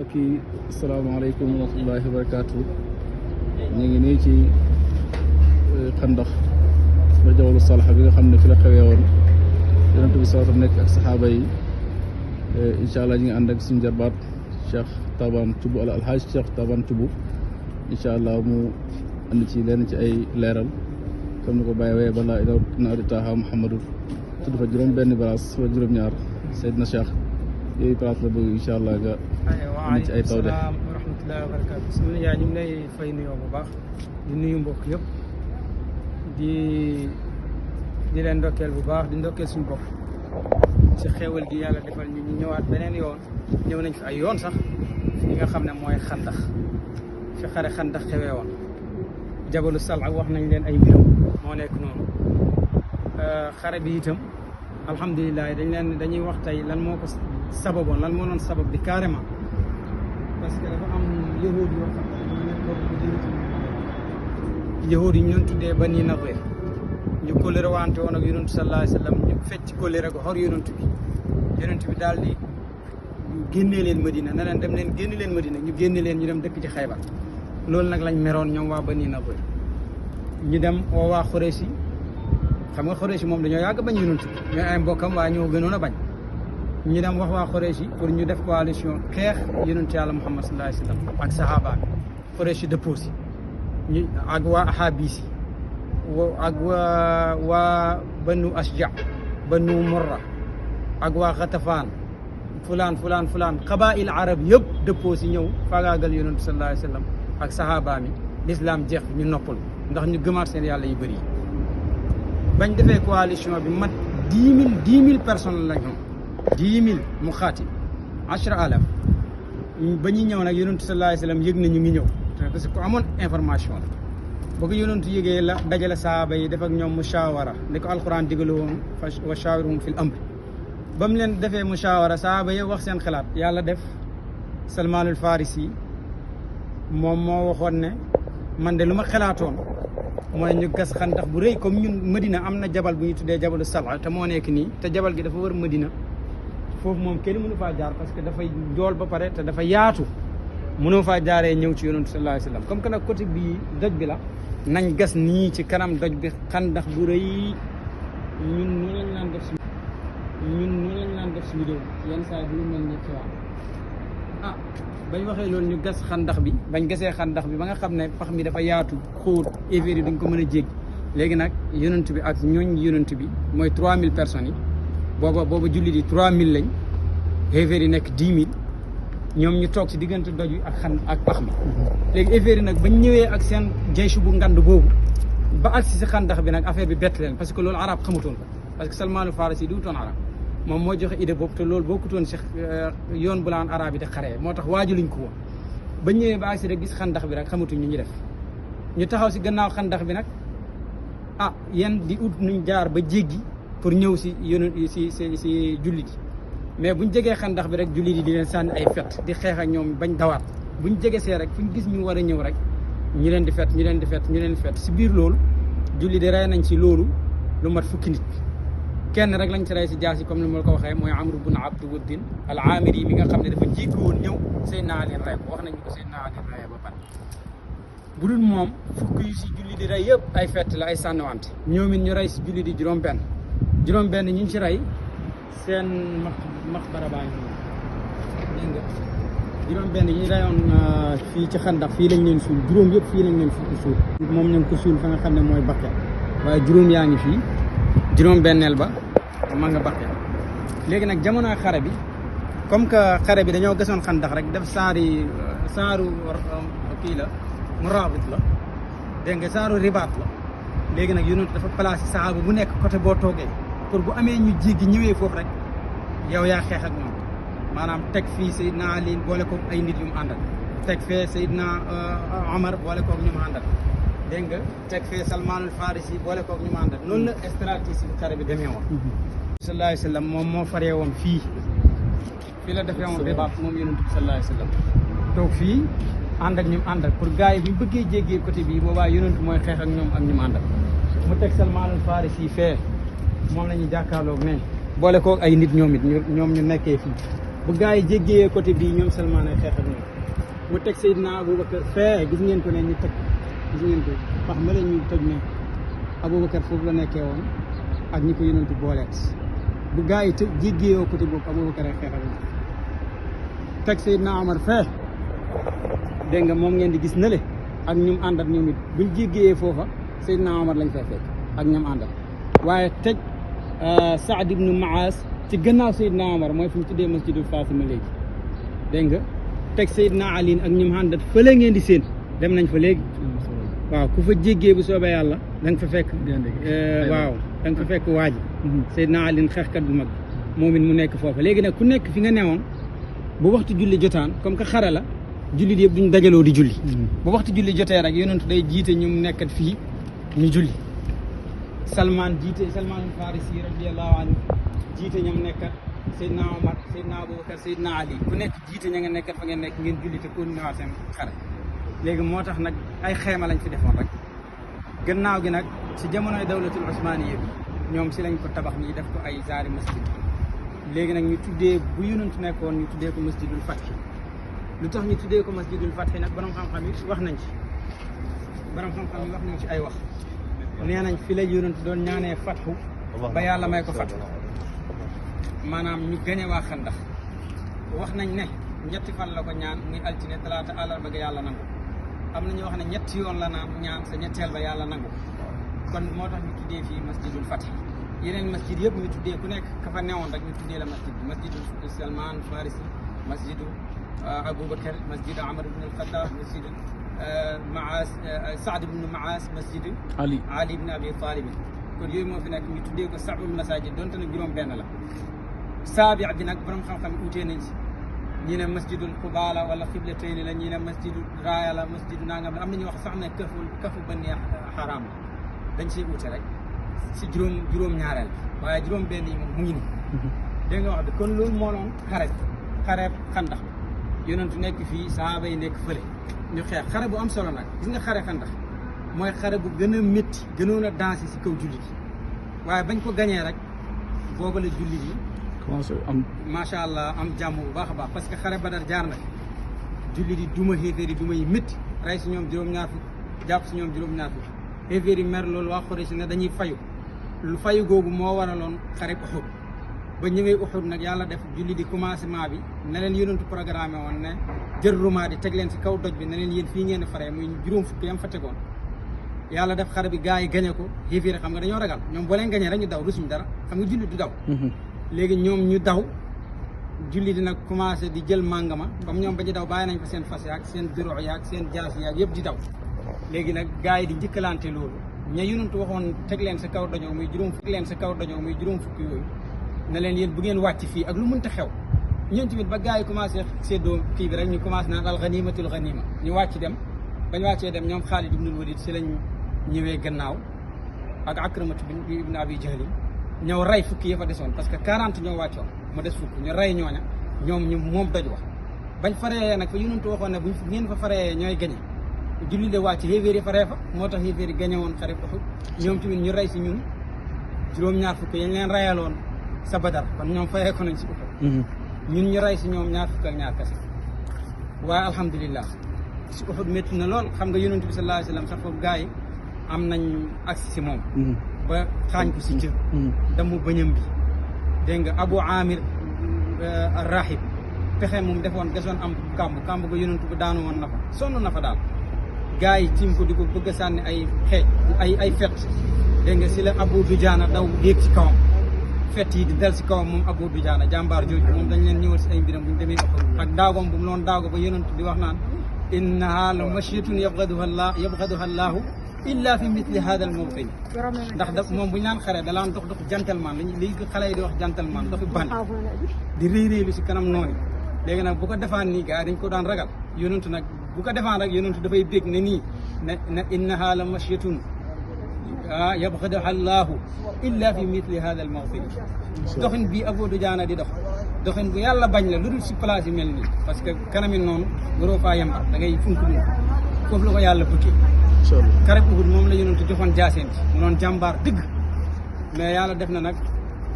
mbokk yi asalaamaaleykum wa rahmatullahi wa barakaatu. ñu ngi nii ci xandax ba jawlu salaxa bi nga xam ne fi la xewee woon yonent bi sallallahu nekk ak saxaaba yi. incha allah ñu ngi ànd ak suñu jarbaat Cheikh Taban Thioub ala alhaaj Cheikh Taban Thioub incha allah mu andi ci lenn ci ay leeral comme ni ko bàyyi waaye balaa ila naari taaha Muhammadu tudd fa juróom benn balaas wala juróom-ñaar Seydina Cheikh yooyu place la bëgg incha allah nga andi ci ay taw de. wa rahmatullahi wa barakaatu. sama yaay ñu ngi lay fay nuyoo bu baax di nuyu mbokk yëpp di leen ndokkeel bu baax di ndokkeel suñu bopp ci xéewal gi yàlla defal ñu ñëwaat beneen yoon ñëw nañ fi ay yoon sax fi nga xam ne mooy xandax fi xare xandax xewee woon jabalu sala wax nañ leen ay mbiram moo nekk noonu xare bi itam alhamdulilah dañuy wax tey lan moo ko sababoon lan moo doon sabab bi carrément parce que dafa am yahuud yoo xam ne dañoo nekkoon yahuud yi ñu doon tuddee Bani Nadir ñu kóllëre wante woon ak yonentu sallallahu alayhi wa sallam ñu fecc kóllëre ko xor yonentu bi daal di génnee leen Madina ne leen dem leen génne leen Madina ñu génne leen ñu dem dëkk ci Xaybar loolu nag lañ meroon ñoom waa Bani Nadir ñu dem oo waa Xuraysi xam nga Xuraysi moom dañoo yàgg bañ yonentu bi ñooy ay mbokkam waaye ñoo gënoon a bañ ñu dem wax waa Xuraysi pour ñu def coalition xeex yonentu yàlla Muhammad sallallahu alayhi wa sallam ak sahaaba bi Xuraysi dëppoosi ñu ak waa Ahaabisi ak waa banu Asja banu Murra ak waa Xatafaan fulaan xabaa'il arab yëpp dëppoo si ñëw faagaagal yonentu sallallahu alayhi wa sallam ak sahaaba mi l'islam jeex ñu noppal ndax ñu gëmaat seen yàlla yu bëri yi bañ defee coalition bi mat 10 000 personnes lañ xam 10 000 mu xaatim 10,000 ba ñuy ñëw nag yonentu sallallahu alayhi wa sallam yëg na ñu ngi ñëw parce que ku amoon information la boo ko yonentu yëgee la dajale sahaaba yi def ak ñoom mushawara ni ko alquran digale woon wa shawirhum fil amri ba mu leen defee mushawara sahaaba yi wax seen xalaat yàlla def Salmaanul Farisi moom moo waxoon ne man de lu ma xalaatoon mooy ñu gas xandax bu rëy comme ñun Medina am na jabal bu ñu tuddee jabalu Sala te moo nekk nii te jabal gi dafa wër Medina foofu moom kenn mënu faa jaar parce que dafay jool ba pare te dafa yaatu mënoo faa jaaree ñëw ci yonentu sallallahu alayhi wa sallam comme que nag côté bii doj bi la nañ gas nii ci kanam doj bi xandax bu rëy ñun noonu lañ naan def suñu réew yenn saa yi bu ñu mel ni xiwaar bañ waxee loolu ñu gas xandax bi bañ gasee xandax bi ba nga xam ne pax mi dafa yaatu xóot évére yi duñ ko mën a jéggi léegi nag yonent bi ak ñooñ yonent bi mooy 3000 personnes yi booba jullit yi 3000 lañ évére yi nekk 10 000 ñoom ñu toog si diggante doj wi ak pax mi léegi évére nag bañ ñëwee ak seen jeysu bu ngand boobu ba agsi si xandax bi nag affaire bi bett leen parce que loolu arab xamutoon ko parce que Salmaanul Farisi di wutoon arab moom moo joxe idée boobu te loolu bokkutoon si yoon bu laan arab yi di xaree moo tax waajaluñ ko woon ba ñëwee ba agsi rek gis xandax bi rek xamatuñ ñu def ñu taxaw si gannaaw xandax bi nag yéen di ut nuñ jaar ba jéggi pour ñëw si si jullit yi mais buñ jegee xandax bi rek jullit yi di leen sànni ay fet di xeex ak ñoom bañ dawaat buñ jege see rek fuñ gis ñu war a ñëw rek ñu leen di fet si biir loolu jullit yi rey nañ si loolu lu mat fukki nit kenn rek lañ ci rey si jaas yi comme ni ma la ko waxee mooy Amru bun Abdu Wuddin al Amiri yi mi nga xam ne dafa jiitu woon ñëw Seydina Ali rey ko wax nañu ko Seydina Ali rey ba pare bu dul moom fukk yu si jullit di rey yëpp ay fett la ay sànniwante ñoom it ñu rey si jullit di juróom-benn ñu ci rey seen maqbara baa ngi dégg nga juróom-benn yi ñu reyoon fii ci xandax fii lañ leen suul juróom yëpp fii lañ leen suul moom ñu ngi ko suul fa nga xam ne mooy Bakke waaye juróom yaa ngi fii juróom-benneel ba ma nga Bakke léegi nag jamono xare bi comme que xare bi dañoo gasoon xandax rek def saaru kii la mu raabit la dégg nga saaru ribaat la léegi nag yonent dafa placé sahaaba bu nekk côté boo toogee pour bu amee ñu jéggi ñëwee foofu rek yow yaa xeex ak ñoom maanaam teg fii Seydina Ali boole koog ay nit yu mu àndal teg fee Seydina Omar boole koog ñu mu àndal dégg nga teg fee Salmaanul Farisi boole koog ñu mu àndal noonu la stratégie xare bi demee woon sallallahu alayhi wa sallam moom moo faree woon fii la defee woon ribaat moom yonent bi sallallahu alayhi wa sallam toog fii ànd ak ñu mu àndal pour gars yi bu ñu bëggee jéggee côté bii boobaa yonent mooy xeex ak ñoom ak ñu mu àndal mu teg Salmaanul Farisi fee moom la ñuy jàkkaarloog ne boole koog ay nit ñoom it ñu nekkee fii bu gars yi jéggee côté bii ñoom Salman ay xeex ak ñoom mu teg Seydina Aboubacar fee gis ngeen ko ne ñu teg gis ngeen ko wax ma la ñu teg ne Aboubacar foofu la nekkee woon ak ñi ko yonent booleet bu gars yi te jéggee côté boobu Aboubacar ay xeex ak ñoom teg Seydina Omar fee dégg nga moom ngeen di gis nële ak ñum àndat ñoom it buñ jéggee foofa Seydina Omar lañ fay fekk ak ñam àndat waaye teg Saad ibnu Maas ci gannaaw Seydina Omar mooy fi mu tuddee masjidul Fatima léegi dégg nga teg Seydina Ali ak ñum àndat fële ngeen di seen dem nañ fa léegi waaw ku fa jéggee bu soobee yàlla da nga fa fekk waaw da nga fa fekk waaji Seydina Ali xeexkat bu mag moom it mu nekk foofa léegi nag ku nekk fi nga newoon bu waxtu julli jotaan comme que xare la jullit yëpp duñ dajaloo di julli bu waxtu julli jotee rek yonent day jiite ñu nekkat fii ñu julli Salman Farisi radiyallahu anhu jiite ñoom nekkat Seydina Omar Seydina Aboubacar Seydina Ali ku nekk jiite ña nga nekkat fa ngeen nekk ngeen julli te continué waat seen xare léegi moo tax nag ay xeema lañ fi defoon rek gannaaw gi nag si jamonoy dawlatul Usmaniya bi ñoom si lañ ko tabax nii def ko ay zaari masjid léegi nag ñu tuddee bu yonent nekkoon ñu tuddee ko masjidul Fath lu tax ñu tuddee ko masjidul Fath nag borom xam-xam yi wax nañ ci ay wax nee nañ fi la yonent doon ñaanee fatxu ba yàlla may ko fatxu maanaam ñu gañe waa Xandax wax nañ ne ñetti fan la ko ñaan muy altine talaata àllarba ga yàlla nangu am na ñu wax ne ñetti yoon la naan ñaan sa ñetteel ba yàlla nangu kon moo tax ñu tuddee fii masjidul Fath yeneen masjid yëpp ñu tuddee ku nekk ka fa newoon rek ñu tuddee la masjid bi masjidul Salman Farisi masjidu Aboubacar masjidu Amar ibn al-Khattab masjidu Maas Saad ibn Maas masjidu Ali ibn Abi Talib kon yooyu moo fi nekk ñu tuddee ko sab'ul masajid donte nag juróom benn la saabi bi nag borom xam-xam utee nañ si ñi ne masjidul Quba la wala xiblatayni la ñi ne masjidu Raaya la masjidu nangam la am na ñu wax sax ne kafu Bani Haram la dañ siy ute rek si juróom ñaareel waaye juróom benn yi moom mu ngi nii dégg nga wax bi kon loolu moo doon xare Xandax yonentu nekk fii sahaaba yi nekk fële ñu xeex xare bu am solo nag gis nga xare Xandax mooy xare bu gën a métti gënoon a dansé si kaw jullit yi waaye bañ ko gañee rek booba la jullit yi commencé am macha allah am jàmm bu baax a baax parce que xare Badar jaar na jullit yi duma xéeféer yi duma yi métti rey si ñoom juróom-ñaar fukk jàpp si ñoom juróom-ñaar fukk xéeféer yi mer loolu waa Xuraysh ne dañuy fayu lu fayu googu moo waraloon xare Uhud ba ñëwee Uhud nag yàlla def julli di commencement bi ne leen yonentu programme woon ne jël rumaa di teg leen si kaw doj bi ne leen yéen fii ngeen faree muy juróom fukk yam fa tegoon yàlla def xare bi gars yi gañe ko xéeféer xam nga dañoo ragal ñoom boo leen gañee rek ñu daw rusuñ dara xam nga julli du daw léegi ñoom ñu daw julli di nag commencé di jël màngama comme ñoom ba ñu daw bàyyi nañ ko seen fas yaag seen duro yaag seen jaas yaag yëpp di daw léegi nag gars yi di njëkkalante loolu ña yonentu waxoon teg leen sa kaw dojoo muy juróom fukk yooyu ne leen yéen bu ngeen wàcc fii ak lu mënta xew ñoom tamit ba gars yi commencé séddoo kii bi rek ñu commencé naan al ganimatul ganima ñu wàcc dem bañ wàccee dem ñoom Xaalid ibnul Walid si lañ ñëwee gannaaw ak Akramatu ibn Abi Jahl ñëw rey fukki ya fa desoon parce que 40 ñoo wàccoon mu des fukk ñu rey ñooña ñu moom doj wax bañ faree nag fa yonentu waxoon ne buñ ngeen fa faree ñooy gañe julli de wàcc xéeféer yi faree fa moo tax xéeféer yi gañe woon xare Uhud ñoom tamit ñu rey si ñun juróom-ñaar fukk yañ leen reyaloon sa Badar kon ñoom fayee ko nañ si Uhud ñun ñu rey si ñoom ñaar fukk ak ñaar kese waaye alhamdulilah si Uhud métti na lool xam nga yonentu bi sallallahu alayhi wa sallam sax foofu gars yi am nañ accès si moom ba xaañ ko si cër damu bëñam bi dégg nga Abu Amir Rahib pexe moom defoon desoon am kàmb ga yonentu bi daanu woon na fa sonn na fa daal gars yi tiim ko di ko bëgg a sànni ay xeej ay fet dégg nga si la Abu Dujaana daw yéeg ci kawam fet yi di dal si kawam moom Abu Dujaana jàmbaar jooju moom dañ leen ñëwal si ay mbiram bu ñu demee ak daagom bu mu loon daago ba yonentu di wax naan innaha la mashyatun yabgaduha Allahu illa fi mithli hada al mawtin ndax moom bu ñu naan xare dalaan dox gentleman li xale yi di wax gentleman doxi ban di réy-réylu si kanam noonu léegi nag bu ko defaan nii gars yi dañ ko daan ragal yonentu nag bu ko defaan rek yonentu dafay bég ne nii ne innaha la mashyatun yabgaduha Allahu illa fi mithli hada al mawtin doxin bii Abu Dujaana di doxin bu yàlla bañ la lu dul si place yi mel nii parce que kanami noonu waroo faa yembar da ngay funk dul foofu la ko yàlla bëggee xare Uhud moom la yonentu joxoon jaaseen ci mu doon jàmbaar dëgg mais yàlla def na nag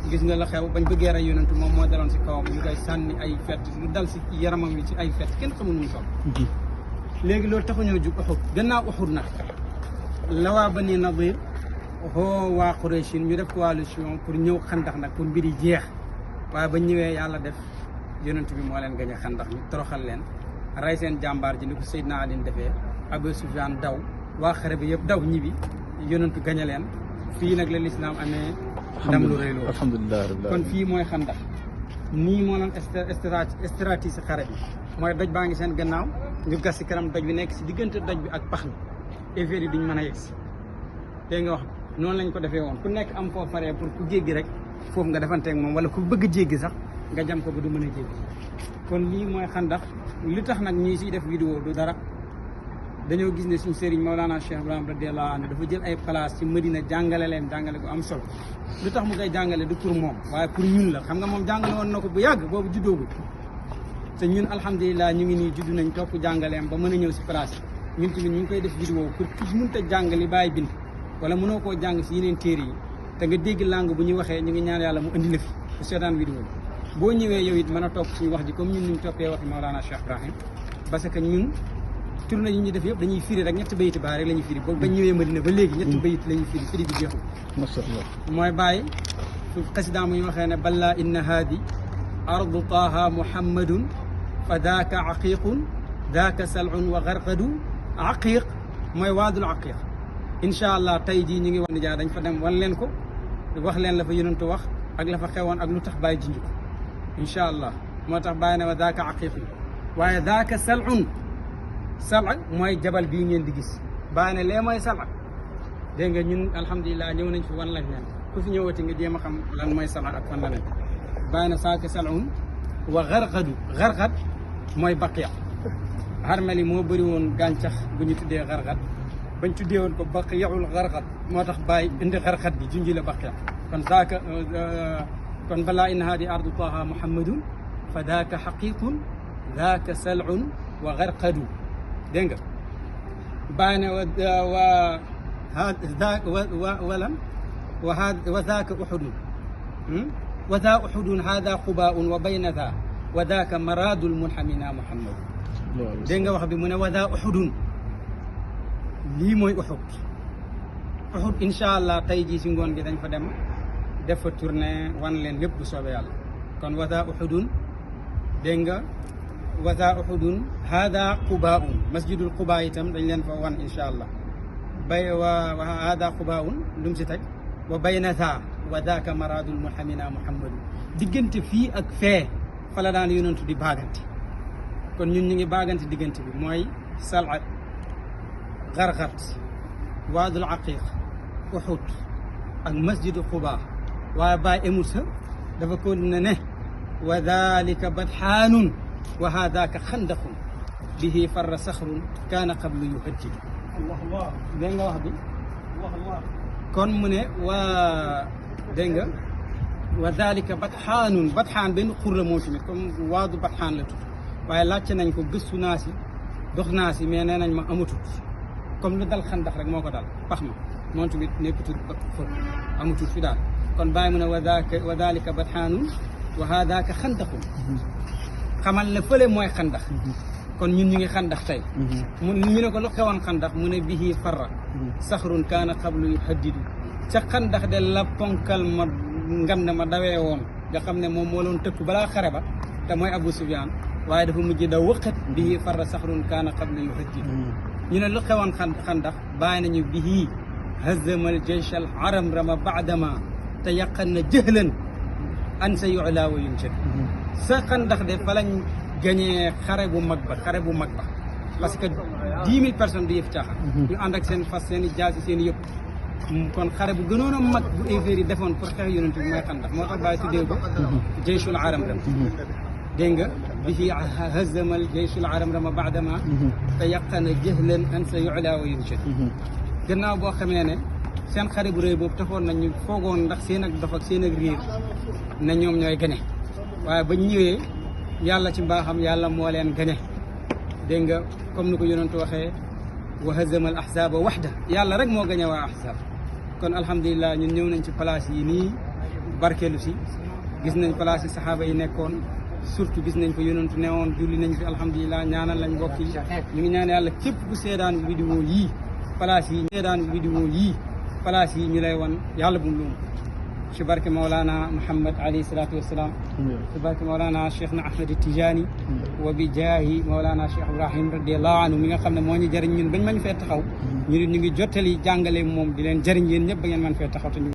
gis nga la xew bañ bëggee rey yonent moom moo daloon si kawam ñu koy sànni ay fett lu dal si yaramam yi ci ay fett kenn xamul nu mu toll. léegi loolu taxuñoo jug Uhud gannaaw Uhud nag la waa Bani Nadir xoo waa Quraysh ñu def coalition pour ñëw xandax nag pour mbir yi jeex waaye ba ñëwee yàlla def yonent bi moo leen gañ a xandax ñu toroxal leen rey seen jàmbaar ji ni ko Seydina Ali defee Abu Sufyaan daw waa xare bi yëpp daw ñibbi yonentu gañ a leen fii nag la lislaam amee ndam lu rëy loolu alhamdulilah kon fii mooy xandax nii moo doon stratégie si xare bi mooy doj baa ngi seen gannaaw ñu gas si kanam doj bi nekk si diggante doj bi ak pax mi effet yi duñ mën a yegg si dégg nga wax noonu lañ ko defee woon ku nekk am foo faree pour ku jéggi rek foofu nga defanteeg moom wala ku bëgg jéggi sax nga jam ko ba du mën a jéggi kon lii mooy xandax li tax nag ñii siy def vidéo du dara dañoo gis ne suñu sëriñ Mawlana Cheikh Ibrahim radiyallahu anhu dafa jël ay place ci Medina jàngale leen jàngale ko am solo lu tax mu koy jàngale du pour moom waaye pour ñun la xam nga moom jàngale woon na ko bu yàgg boobu juddoogul te ñun alhamdulilah ñu ngi nii judd nañ topp jàngaleem ba mën a ñëw si place yi ñun tamit ñu ngi koy def vidéo pour ku mënta jàng li bàyyi bind wala mënoo koo jàng si yeneen téere yi te nga dégg langue bu ñuy waxee ñu ngi ñaan yàlla mu indi la fi bu seetaan vidéo bi boo ñëwee yow it mën a topp suñu wax ji comme ñun ñu toppee waxi Mawlana Cheikh Ibrahim parce que ñun tournée yi ñu def yëpp dañuy firi rek ñetti bayit baa rek la ñuy firi boobu bañ ñëwee Madina ba léegi ñetti bayit la ñuy firi bi jeexul masha Allah mooy bàyyi su xasida muy waxee ne balla inna haadi ardu taaha muhammadun fa daaka aqiqun daaka salun wa garqadu aqiq mooy waadul aqiq incha allah tey jii ñu ngi wax nijaay dañ fa dem wan leen ko wax leen la fa yonentu wax ak la fa xewoon ak lu tax bàyyi jinj ko incha allah moo tax bàyyi ne wa daaka aqiqun waaye daaka salun sala mooy jabal bii ngeen di gis bàyyi ne lee mooy sala dégg nga ñun alhamdulilah ñëw nañ fi wan lañ leen ku fi ñëwati nga jéem a xam lan mooy sala ak fan la nekk bàyyi ne saaka salun wa garqadu garqad mooy baqiya xarmeli moo bëri woon gàncax bu ñu tuddee garqad bañ tuddee woon ko baqiyaul garqad moo tax bàyyi indi garqad bi junji la baqiya kon saaka kon balaa inna haadi ardu taaha muhammadun fa daaka xaqiqun daaka salun wa garqadu dégg nga bàyyi ne wa daaka uxudun wa daa uxudun haada qubaun wa bayna daa wa daaka maradul munhamina muhammadu dégg nga wax bi mu ne wa daa uxudun lii mooy uxud uxud incha allah tey jii si ngoon gi dañ fa dem def fa tournée wan leen lépp bu soobee yàlla kon wa daa uxudun dégg nga wa daa uxudun haada qubaun masjidul quba itam dañ leen fa wan incha allah wa haada qubaun lu mu si teg wa bayna daa wa daaka maradul munhamina muhammadu diggante fii ak fee fa la daan yonentu di baagante kon ñun ñu ngi baagante diggante bi mooy salat garqat waadul aqiq uxud ak masjidu quba waaye bàyyi emul sa dafa ko ne wa dalika badxaanun wa haadaaka xandaqun bihi farra saxrun kaana qablu yuhajjid dégg nga wax bi kon mu ne waa dégg nga wa dalika badxaanun badxaan benn xur la moom tamit comme waadu badxaan la tudd waaye laajte nañ ko gëstu naa si dox naa si mais nee nañ ma amatut comme lu dal xandax rek moo ko dal pax ma moom tamit nekkutul fër amatut fi daal kon bàyyi mu ne wa dalika badxaanun wa haadaaka xandaqun xamal ne fële mooy xandax kon ñun ñu ngi xandax tey mu ñu ne ko lu xewoon xandax mu ne bihi farra saxrun kaana qablu yuhaddidu ca xandax de la ponkal ma ngand ma dawee woon nga xam ne moom moo loon tëkku balaa xare ba te mooy Abu Sufyaan waaye dafa mujj daw wëqat bihi farra saxrun kaana qablu yuhaddidu ñu ne lu xewoon xandax bàyyi nañu bihi hazamal jaysh al aram rama baadama te yaqan na jëhlan an sa yu'la wa yunshad sa xandax de fa lañ gañee xare bu mag ba parce que 10 000 personnes du yëf caaxaan ñu ànd ak seen fas seen i jaasi seen i yëpp kon xare bu gënoon a mag bu effet yi defoon pour xeex yonent bi mooy xandax moo tax bàyyi tuddee ko jayshul aram ram dégg nga bihi hazamal jayshul aram rama baadama te yaqana jëhlan an sa yu'la wa yunshad gannaaw boo xamee ne seen xare bu rëy boobu taxoon nañ ñu foogoon ndax seen ak dof ak seen ak réer na ñoom ñooy gañe waaye bañ ñëwee yàlla ci mbaaxam yàlla moo leen gañe dégg nga comme ni ko yonentu waxee wa hazamal ahzaba waxda yàlla rek moo gañe waa ahzab kon alhamdulilah ñun ñëw nañ ci place yi nii barkeelu si gis nañ place yi saxaaba yi nekkoon surtout gis nañ ko yonentu newoon julli nañ fi alhamdulilah ñaanal lañ mbokk yi ñu ngi ñaan yàlla képp ku seedaan vidéo yii place yi ñu lay wan yàlla bu mu luum ci barke Mawlana Muhammad alayhi salaatu wassalaam ci barke Mawlana Cheikh na Ahmed Tijani wa bi jaahi Mawlana Cheikh Ibrahim radiallahu anhu mi nga xam ne moo ñu jëriñ ñun bañ mañ fee taxaw ñu ngi jottali jàngale moom di leen jëriñ yéen ñëpp ba ngeen mën fee taxaw te